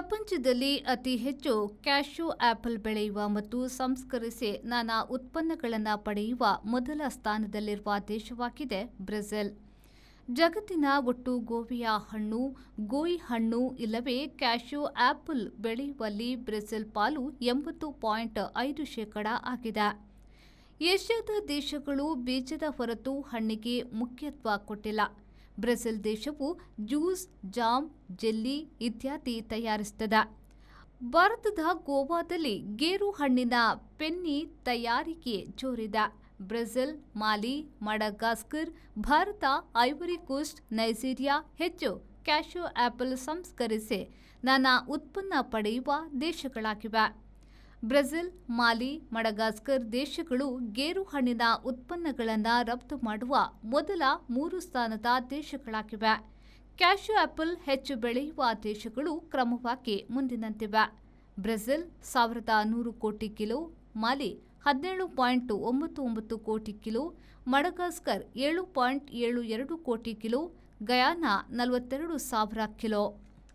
ಪ್ರಪಂಚದಲ್ಲಿ ಅತಿ ಹೆಚ್ಚು ಕ್ಯಾಶ್ಯೂ ಆಪಲ್ ಬೆಳೆಯುವ ಮತ್ತು ಸಂಸ್ಕರಿಸಿ ನಾನಾ ಉತ್ಪನ್ನಗಳನ್ನು ಪಡೆಯುವ ಮೊದಲ ಸ್ಥಾನದಲ್ಲಿರುವ ದೇಶವಾಗಿದೆ ಬ್ರೆಜಿಲ್. ಜಗತ್ತಿನ ಒಟ್ಟು ಗೋವಿಯ ಹಣ್ಣು, ಗೋಯಿ ಹಣ್ಣು ಇಲ್ಲವೇ ಕ್ಯಾಶ್ಯೂ ಆಪಲ್ ಬೆಳೆಯುವಲ್ಲಿ ಬ್ರೆಜಿಲ್ ಪಾಲು 80.5% ಆಗಿದೆ. ಏಷ್ಯಾದ ದೇಶಗಳು ಬೀಜದ ಹೊರತು ಹಣ್ಣಿಗೆ ಮುಖ್ಯತ್ವ ಕೊಟ್ಟಿಲ್ಲ. ಬ್ರೆಜಿಲ್ ದೇಶವು ಜ್ಯೂಸ್, ಜಾಮ್, ಜೆಲ್ಲಿ ಇತ್ಯಾದಿ ತಯಾರಿಸುತ್ತದೆ. ಭಾರತದ ಗೋವಾದಲ್ಲಿ ಗೇರು ಹಣ್ಣಿನ ಪೆನ್ನಿ ತಯಾರಿಕೆ ಜೋರಿದೆ. Brazil, Mali, Madagascar, Bharat, Ivory Coast, Nigeria ಹೆಚ್ಚು ಕ್ಯಾಶ್ಯೂ ಆಪಲ್ ಸಂಸ್ಕರಿಸಿ ನಾನಾ ಉತ್ಪನ್ನ ಪಡೆಯುವ ದೇಶಗಳಾಗಿವೆ. ಬ್ರೆಜಿಲ್, ಮಾಲಿ, ಮಡಗಾಸ್ಕರ್ ದೇಶಗಳು ಗೇರು ಹಣ್ಣಿನ ಉತ್ಪನ್ನಗಳನ್ನು ರಫ್ತು ಮಾಡುವ ಮೊದಲ 3 ಸ್ಥಾನದ ದೇಶಗಳಾಗಿವೆ. ಕ್ಯಾಶ್ಯೂ ಆಪಲ್ ಹೆಚ್ಚು ಬೆಳೆಯುವ ದೇಶಗಳು ಕ್ರಮವಾಗಿ ಮುಂದಿನಂತಿವೆ. ಬ್ರೆಜಿಲ್ 1100 ಕೋಟಿ ಕಿಲೋ, ಮಾಲಿ 17.99 ಕೋಟಿ ಕಿಲೋ, ಮಡಗಾಸ್ಕರ್ 7.72 ಕೋಟಿ ಕಿಲೋ, ಗಯಾನಾ 42,000 ಕಿಲೋ.